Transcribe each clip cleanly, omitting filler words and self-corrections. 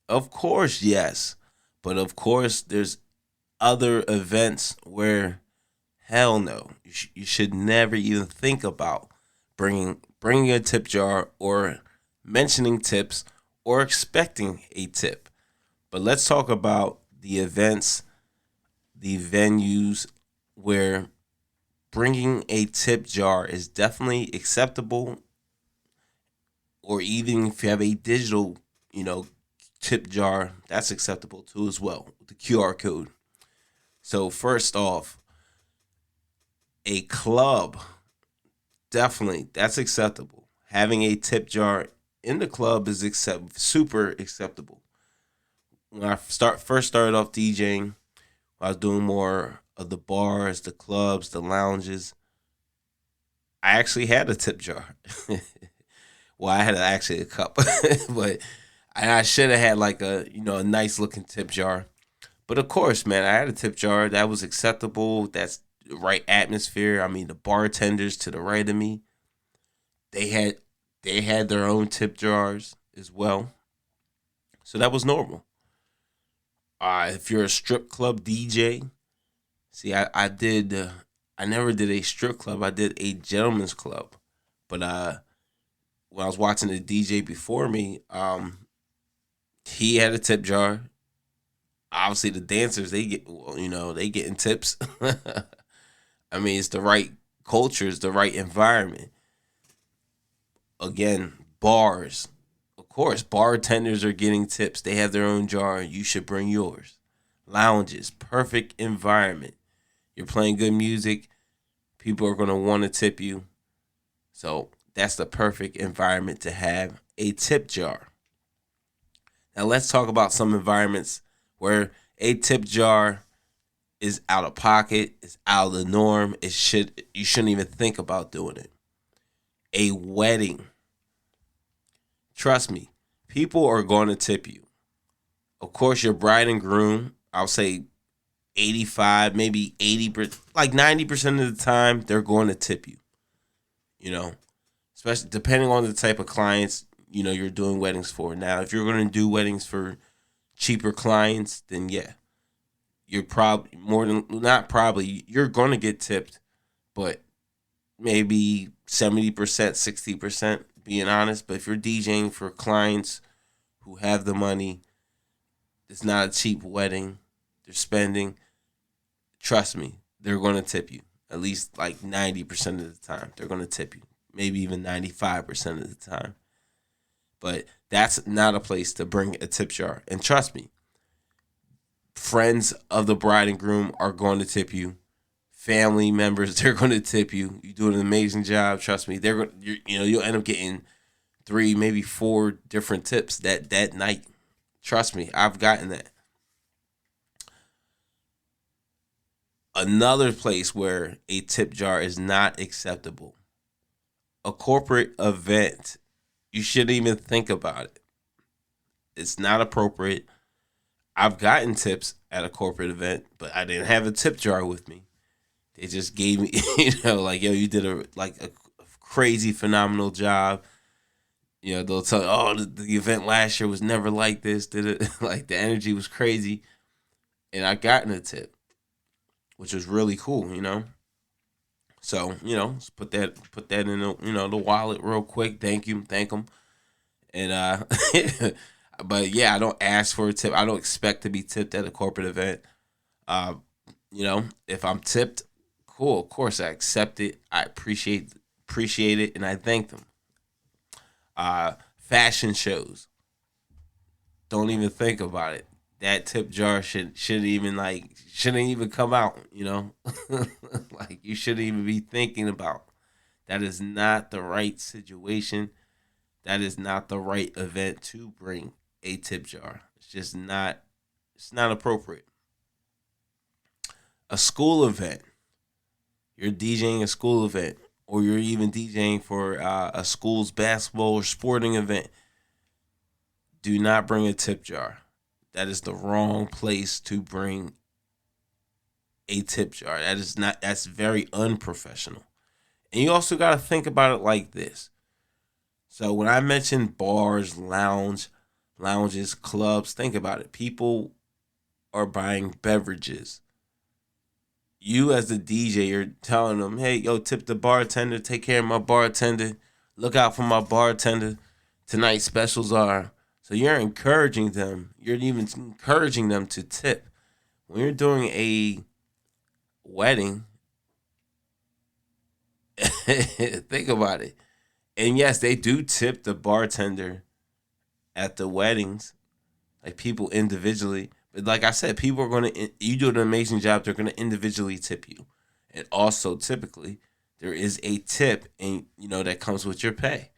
Of course, yes. But of course, there's other events where hell no. You should never even think about bringing a tip jar or mentioning tips or expecting a tip. But let's talk about the events, the venues where bringing a tip jar is definitely acceptable, or even if you have a digital, you know, tip jar, that's acceptable too as well with the QR code. So first off, a club, definitely that's acceptable. Having a tip jar in the club is super acceptable. When I first started off DJing, I was doing more of the bars, the clubs, the lounges. I actually had a tip jar. Well, I had actually a cup, but I should have had like a nice looking tip jar. But of course, man, I had a tip jar that was acceptable. That's the right atmosphere. I mean, the bartenders to the right of me, they had they had their own tip jars as well, so that was normal. If you're a strip club DJ, see, I never did a strip club. I did a gentleman's club, but when I was watching the DJ before me, he had a tip jar. Obviously, the dancers they get, well, they getting tips. I mean, it's the right culture, it's the right environment. Again, bars, of course, bartenders are getting tips. They have their own jar. You should bring yours. Lounges, perfect environment. You're playing good music. People are gonna want to tip you. So that's the perfect environment to have a tip jar. Now let's talk about some environments where a tip jar is out of pocket, it's out of the norm. You shouldn't even think about doing it. A wedding. Trust me, people are going to tip you. Of course, your bride and groom, I'll say 85, maybe 80%, like 90% of the time, they're going to tip you. You know, especially depending on the type of clients you're doing weddings for. Now, if you're going to do weddings for cheaper clients, then yeah, you're probably more than not probably you're going to get tipped, but maybe 70%, 60%, being honest. But if you're DJing for clients who have the money, it's not a cheap wedding. They're spending. Trust me, they're going to tip you. At least like 90% of the time, they're going to tip you. Maybe even 95% of the time. But that's not a place to bring a tip jar. And trust me, friends of the bride and groom are going to tip you. Family members, they're going to tip you. You do an amazing job. Trust me, they're going. You'll end up getting three, maybe four different tips that night. Trust me, I've gotten that. Another place where a tip jar is not acceptable. A corporate event. You shouldn't even think about it. It's not appropriate. I've gotten tips at a corporate event, but I didn't have a tip jar with me. They just gave me, like, yo, you did a crazy phenomenal job. They'll tell you, oh, the event last year was never like this. Did it like the energy was crazy, and I got in a tip, which was really cool. So just put that in the wallet real quick. Thank them, and but yeah, I don't ask for a tip. I don't expect to be tipped at a corporate event. Uh, if I'm tipped, cool. Of course, I accept it. I appreciate it, and I thank them. Fashion shows. Don't even think about it. That tip jar shouldn't even come out. Like you shouldn't even be thinking about. That is not the right situation. That is not the right event to bring a tip jar. It's just not. It's not appropriate. A school event. You're DJing a school event, or you're even DJing for a school's basketball or sporting event. Do not bring a tip jar. That is the wrong place to bring a tip jar. That is not. That's very unprofessional. And you also got to think about it like this. So when I mentioned bars, lounge, lounges, clubs. Think about it. People are buying beverages. You as the DJ, you're telling them, hey, yo, tip the bartender, take care of my bartender, look out for my bartender. Tonight's specials are. So you're encouraging them. You're even encouraging them to tip. When you're doing a wedding, think about it. And yes, they do tip the bartender at the weddings, like people individually. But like I said, people are going to, you do an amazing job, they're going to individually tip you. And also, typically, there is a tip, and that comes with your pay.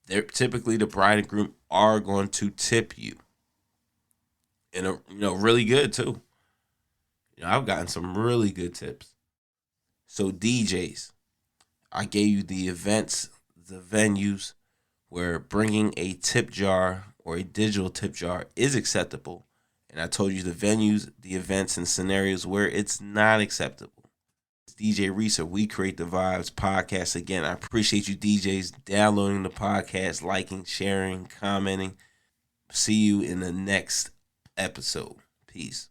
They're typically, the bride and groom are going to tip you, and really good too. I've gotten some really good tips. So DJs, I gave you the events, the venues where bringing a tip jar or a digital tip jar is acceptable. And I told you the venues, the events, and scenarios where it's not acceptable. It's DJ Reese, We Create the Vibes podcast. Again, I appreciate you DJs downloading the podcast, liking, sharing, commenting. See you in the next episode. Peace.